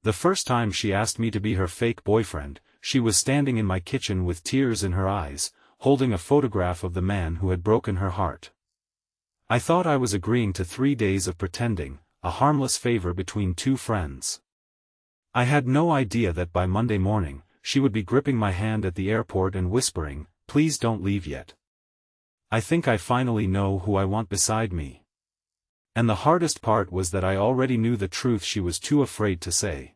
The first time she asked me to be her fake boyfriend, she was standing in my kitchen with tears in her eyes, holding a photograph of the man who had broken her heart. I thought I was agreeing to 3 days of pretending, a harmless favor between two friends. I had no idea that by Monday morning, she would be gripping my hand at the airport and whispering, "Please don't leave yet. I think I finally know who I want beside me." And the hardest part was that I already knew the truth she was too afraid to say.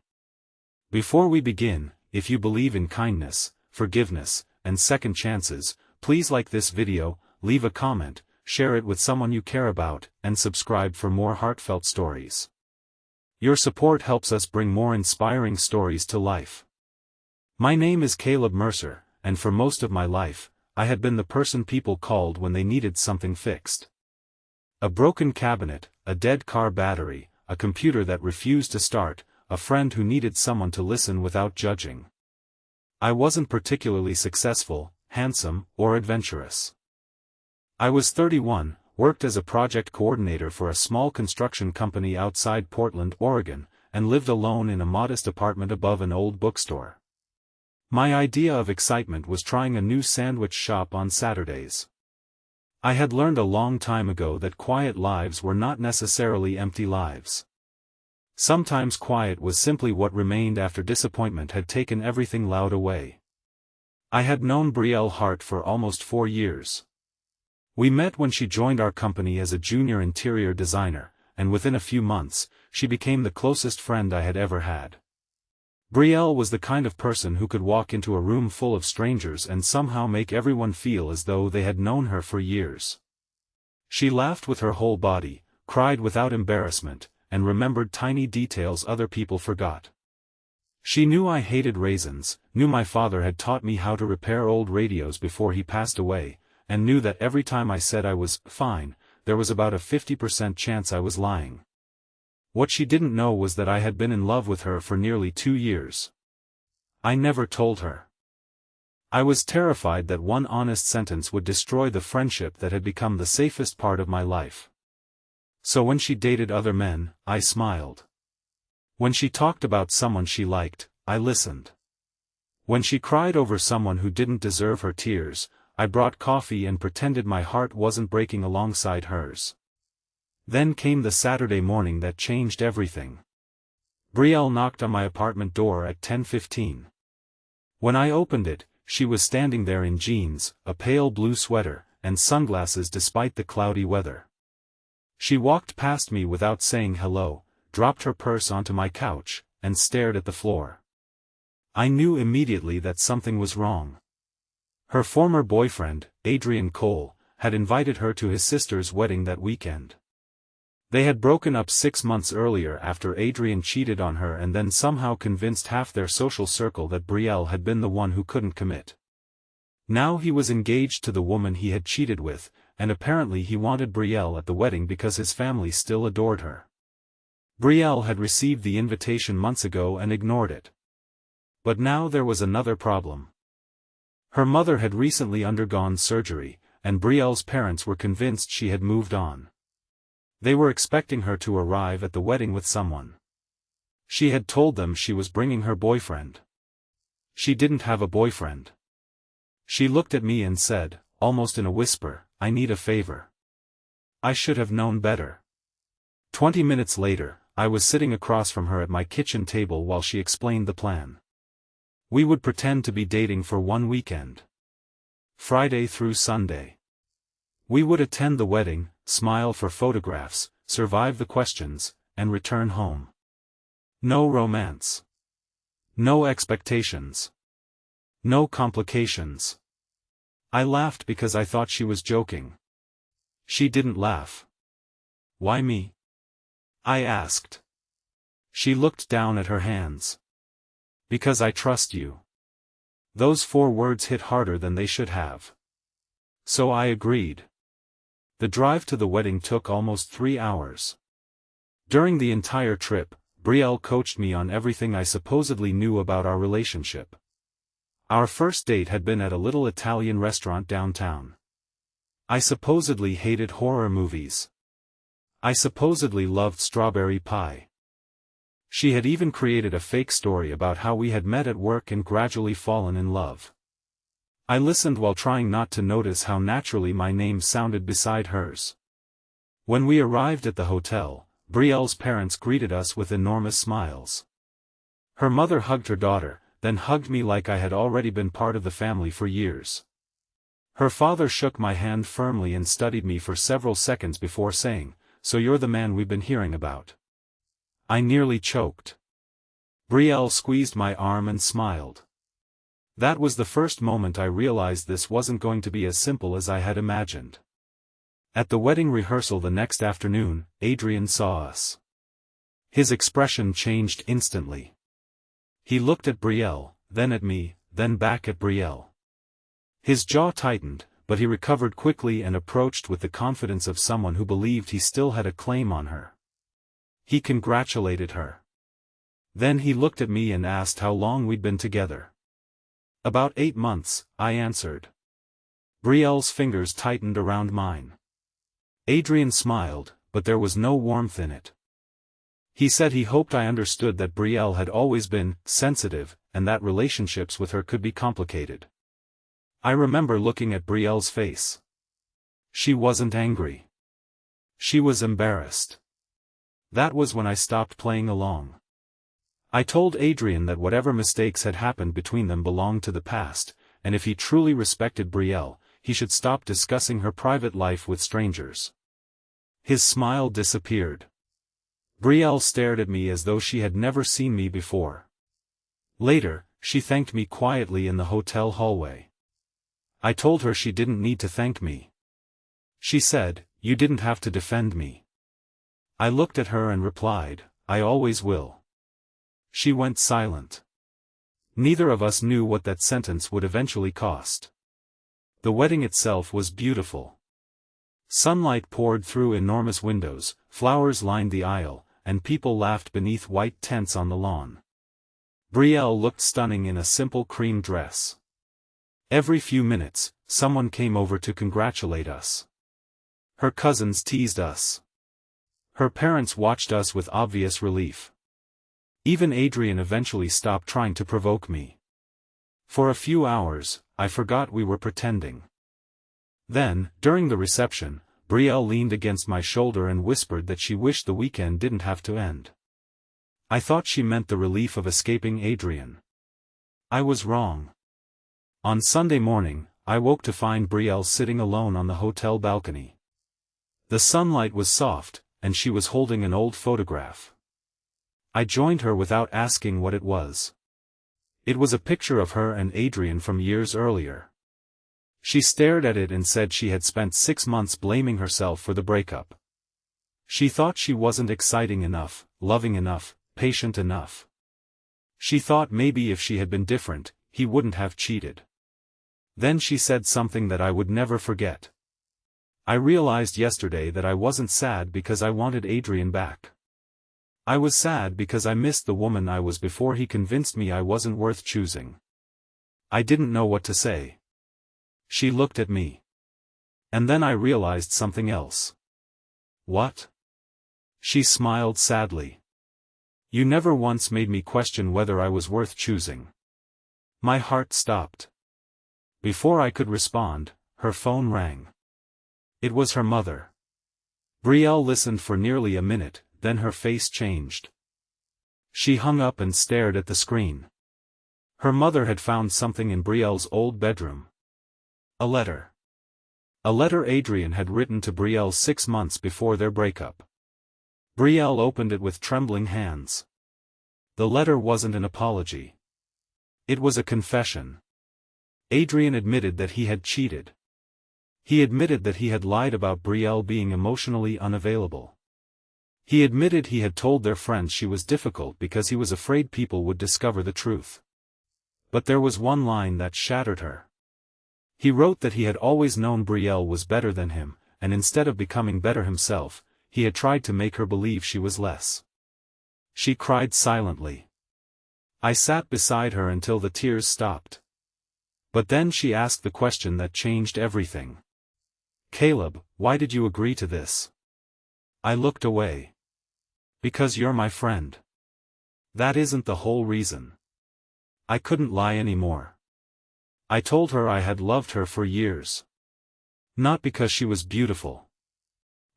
Before we begin, if you believe in kindness, forgiveness, and second chances, please like this video, leave a comment, share it with someone you care about, and subscribe for more heartfelt stories. Your support helps us bring more inspiring stories to life. My name is Caleb Mercer, and for most of my life, I had been the person people called when they needed something fixed. A broken cabinet, a dead car battery, a computer that refused to start, a friend who needed someone to listen without judging. I wasn't particularly successful, handsome, or adventurous. I was 31, worked as a project coordinator for a small construction company outside Portland, Oregon, and lived alone in a modest apartment above an old bookstore. My idea of excitement was trying a new sandwich shop on Saturdays. I had learned a long time ago that quiet lives were not necessarily empty lives. Sometimes quiet was simply what remained after disappointment had taken everything loud away. I had known Brielle Hart for almost 4 years. We met when she joined our company as a junior interior designer, and within a few months, she became the closest friend I had ever had. Brielle was the kind of person who could walk into a room full of strangers and somehow make everyone feel as though they had known her for years. She laughed with her whole body, cried without embarrassment, and remembered tiny details other people forgot. She knew I hated raisins, knew my father had taught me how to repair old radios before he passed away, and knew that every time I said I was fine, there was about a 50% chance I was lying. What she didn't know was that I had been in love with her for nearly 2 years. I never told her. I was terrified that one honest sentence would destroy the friendship that had become the safest part of my life. So when she dated other men, I smiled. When she talked about someone she liked, I listened. When she cried over someone who didn't deserve her tears, I brought coffee and pretended my heart wasn't breaking alongside hers. Then came the Saturday morning that changed everything. Brielle knocked on my apartment door at 10:15. When I opened it, she was standing there in jeans, a pale blue sweater, and sunglasses despite the cloudy weather. She walked past me without saying hello, dropped her purse onto my couch, and stared at the floor. I knew immediately that something was wrong. Her former boyfriend, Adrian, had invited her to his sister's wedding that weekend. They had broken up 6 months earlier after Adrian cheated on her and then somehow convinced half their social circle that Brielle had been the one who couldn't commit. Now he was engaged to the woman he had cheated with, and apparently he wanted Brielle at the wedding because his family still adored her. Brielle had received the invitation months ago and ignored it. But now there was another problem. Her mother had recently undergone surgery, and Brielle's parents were convinced she had moved on. They were expecting her to arrive at the wedding with someone. She had told them she was bringing her boyfriend. She didn't have a boyfriend. She looked at me and said, almost in a whisper, "I need a favor." I should have known better. 20 minutes later, I was sitting across from her at my kitchen table while she explained the plan. We would pretend to be dating for one weekend. Friday through Sunday. We would attend the wedding, smile for photographs, survive the questions, and return home. No romance. No expectations. No complications. I laughed because I thought she was joking. She didn't laugh. "Why me?" I asked. She looked down at her hands. "Because I trust you." Those 4 words hit harder than they should have. So I agreed. The drive to the wedding took almost 3 hours. During the entire trip, Brielle coached me on everything I supposedly knew about our relationship. Our first date had been at a little Italian restaurant downtown. I supposedly hated horror movies. I supposedly loved strawberry pie. She had even created a fake story about how we had met at work and gradually fallen in love. I listened while trying not to notice how naturally my name sounded beside hers. When we arrived at the hotel, Brielle's parents greeted us with enormous smiles. Her mother hugged her daughter, then hugged me like I had already been part of the family for years. Her father shook my hand firmly and studied me for several seconds before saying, "So you're the man we've been hearing about." I nearly choked. Brielle squeezed my arm and smiled. That was the first moment I realized this wasn't going to be as simple as I had imagined. At the wedding rehearsal the next afternoon, Adrian saw us. His expression changed instantly. He looked at Brielle, then at me, then back at Brielle. His jaw tightened, but he recovered quickly and approached with the confidence of someone who believed he still had a claim on her. He congratulated her. Then he looked at me and asked how long we'd been together. "About 8 months," I answered. Brielle's fingers tightened around mine. Adrian smiled, but there was no warmth in it. He said he hoped I understood that Brielle had always been sensitive, and that relationships with her could be complicated. I remember looking at Brielle's face. She wasn't angry. She was embarrassed. That was when I stopped playing along. I told Adrian that whatever mistakes had happened between them belonged to the past, and if he truly respected Brielle, he should stop discussing her private life with strangers. His smile disappeared. Brielle stared at me as though she had never seen me before. Later, she thanked me quietly in the hotel hallway. I told her she didn't need to thank me. She said, "You didn't have to defend me." I looked at her and replied, "I always will." She went silent. Neither of us knew what that sentence would eventually cost. The wedding itself was beautiful. Sunlight poured through enormous windows, flowers lined the aisle, and people laughed beneath white tents on the lawn. Brielle looked stunning in a simple cream dress. Every few minutes, someone came over to congratulate us. Her cousins teased us. Her parents watched us with obvious relief. Even Adrian eventually stopped trying to provoke me. For a few hours, I forgot we were pretending. Then, during the reception, Brielle leaned against my shoulder and whispered that she wished the weekend didn't have to end. I thought she meant the relief of escaping Adrian. I was wrong. On Sunday morning, I woke to find Brielle sitting alone on the hotel balcony. The sunlight was soft, and she was holding an old photograph. I joined her without asking what it was. It was a picture of her and Adrian from years earlier. She stared at it and said she had spent 6 months blaming herself for the breakup. She thought she wasn't exciting enough, loving enough, patient enough. She thought maybe if she had been different, he wouldn't have cheated. Then she said something that I would never forget. I realized yesterday that I wasn't sad because I wanted Adrian back. I was sad because I missed the woman I was before he convinced me I wasn't worth choosing. I didn't know what to say. She looked at me. And then I realized something else. "What?" She smiled sadly. "You never once made me question whether I was worth choosing." My heart stopped. Before I could respond, her phone rang. It was her mother. Brielle listened for nearly a minute, then her face changed. She hung up and stared at the screen. Her mother had found something in Brielle's old bedroom. A letter. A letter Adrian had written to Brielle 6 months before their breakup. Brielle opened it with trembling hands. The letter wasn't an apology. It was a confession. Adrian admitted that he had cheated. He admitted that he had lied about Brielle being emotionally unavailable. He admitted he had told their friends she was difficult because he was afraid people would discover the truth. But there was one line that shattered her. He wrote that he had always known Brielle was better than him, and instead of becoming better himself, he had tried to make her believe she was less. She cried silently. I sat beside her until the tears stopped. But then she asked the question that changed everything. "Caleb, why did you agree to this?" I looked away. "Because you're my friend." That isn't the whole reason. I couldn't lie anymore. I told her I had loved her for years. Not because she was beautiful.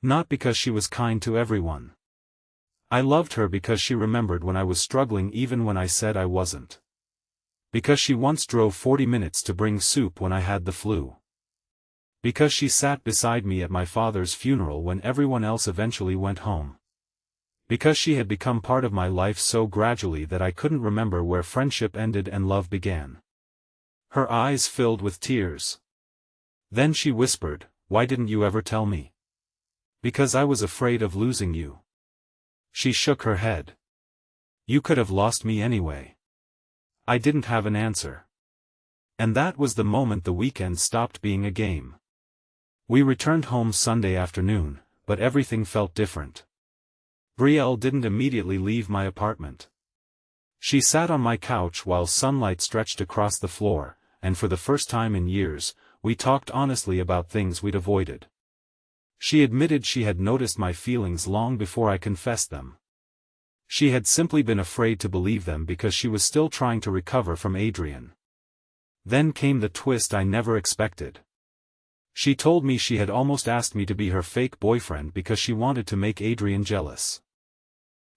Not because she was kind to everyone. I loved her because she remembered when I was struggling even when I said I wasn't. Because she once drove 40 minutes to bring soup when I had the flu. Because she sat beside me at my father's funeral when everyone else eventually went home. Because she had become part of my life so gradually that I couldn't remember where friendship ended and love began. Her eyes filled with tears. Then she whispered, "Why didn't you ever tell me?" "Because I was afraid of losing you." She shook her head. "You could have lost me anyway." I didn't have an answer. And that was the moment the weekend stopped being a game. We returned home Sunday afternoon, but everything felt different. Brielle didn't immediately leave my apartment. She sat on my couch while sunlight stretched across the floor, and for the first time in years, we talked honestly about things we'd avoided. She admitted she had noticed my feelings long before I confessed them. She had simply been afraid to believe them because she was still trying to recover from Adrian. Then came the twist I never expected. She told me she had almost asked me to be her fake boyfriend because she wanted to make Adrian jealous.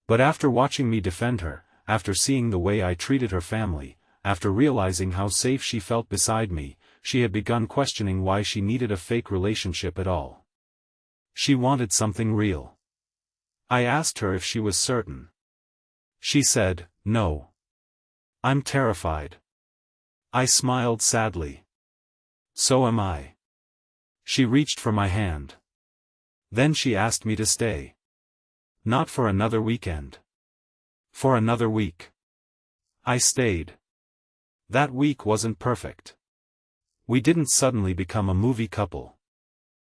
But after watching me defend her, after seeing the way I treated her family, after realizing how safe she felt beside me, she had begun questioning why she needed a fake relationship at all. She wanted something real. I asked her if she was certain. She said, "No. I'm terrified." I smiled sadly. "So am I." She reached for my hand. Then she asked me to stay. Not for another weekend. For another week. I stayed. That week wasn't perfect. We didn't suddenly become a movie couple.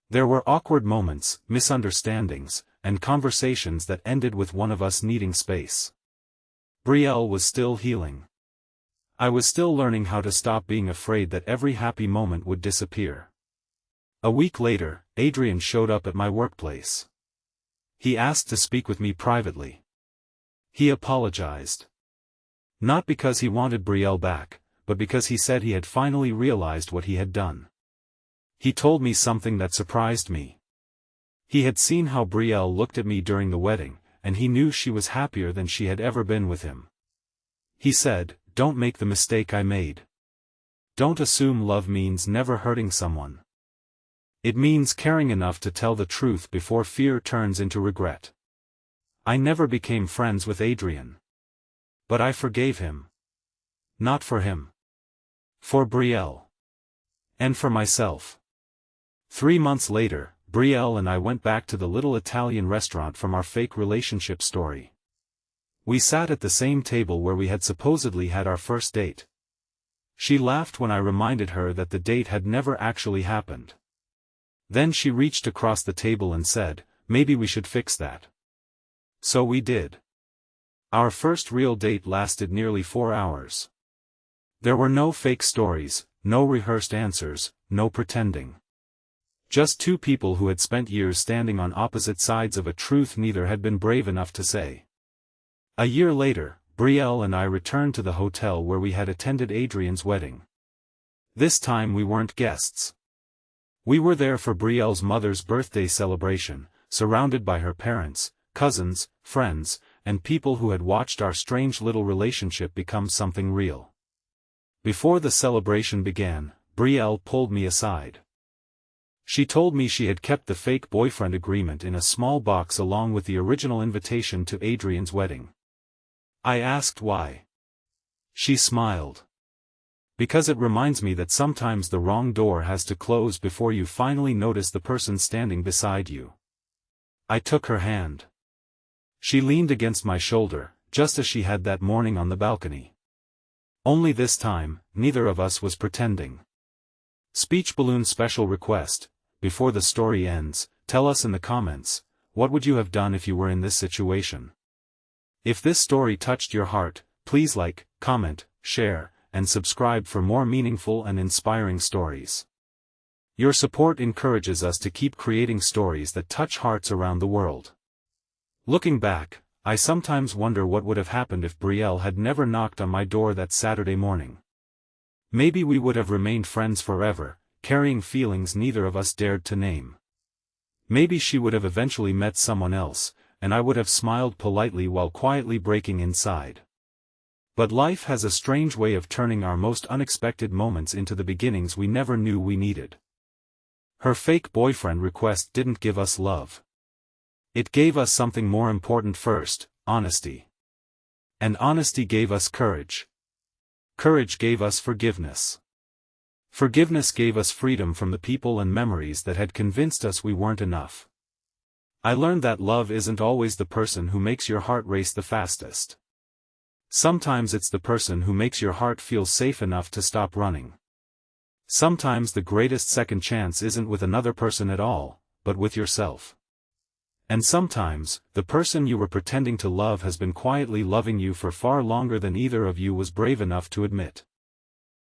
There were awkward moments, misunderstandings, and conversations that ended with one of us needing space. Brielle was still healing. I was still learning how to stop being afraid that every happy moment would disappear. A week later, Adrian showed up at my workplace. He asked to speak with me privately. He apologized. Not because he wanted Brielle back, but because he said he had finally realized what he had done. He told me something that surprised me. He had seen how Brielle looked at me during the wedding, and he knew she was happier than she had ever been with him. He said, "Don't make the mistake I made. Don't assume love means never hurting someone. It means caring enough to tell the truth before fear turns into regret." I never became friends with Adrian. But I forgave him. Not for him. For Brielle. And for myself. 3 months later, Brielle and I went back to the little Italian restaurant from our fake relationship story. We sat at the same table where we had supposedly had our first date. She laughed when I reminded her that the date had never actually happened. Then she reached across the table and said, "Maybe we should fix that." So we did. Our first real date lasted nearly 4 hours. There were no fake stories, no rehearsed answers, no pretending. Just two people who had spent years standing on opposite sides of a truth neither had been brave enough to say. A year later, Brielle and I returned to the hotel where we had attended Adrian's wedding. This time we weren't guests. We were there for Brielle's mother's birthday celebration, surrounded by her parents, cousins, friends, and people who had watched our strange little relationship become something real. Before the celebration began, Brielle pulled me aside. She told me she had kept the fake boyfriend agreement in a small box along with the original invitation to Adrian's wedding. I asked why. She smiled. "Because it reminds me that sometimes the wrong door has to close before you finally notice the person standing beside you." I took her hand. She leaned against my shoulder, just as she had that morning on the balcony. Only this time, neither of us was pretending. Speech balloon special request: before the story ends, tell us in the comments, what would you have done if you were in this situation? If this story touched your heart, please like, comment, share, and subscribe for more meaningful and inspiring stories. Your support encourages us to keep creating stories that touch hearts around the world. Looking back, I sometimes wonder what would have happened if Brielle had never knocked on my door that Saturday morning. Maybe we would have remained friends forever, carrying feelings neither of us dared to name. Maybe she would have eventually met someone else, and I would have smiled politely while quietly breaking inside. But life has a strange way of turning our most unexpected moments into the beginnings we never knew we needed. Her fake boyfriend request didn't give us love. It gave us something more important first, honesty. And honesty gave us courage. Courage gave us forgiveness. Forgiveness gave us freedom from the people and memories that had convinced us we weren't enough. I learned that love isn't always the person who makes your heart race the fastest. Sometimes it's the person who makes your heart feel safe enough to stop running. Sometimes the greatest second chance isn't with another person at all, but with yourself. And sometimes, the person you were pretending to love has been quietly loving you for far longer than either of you was brave enough to admit.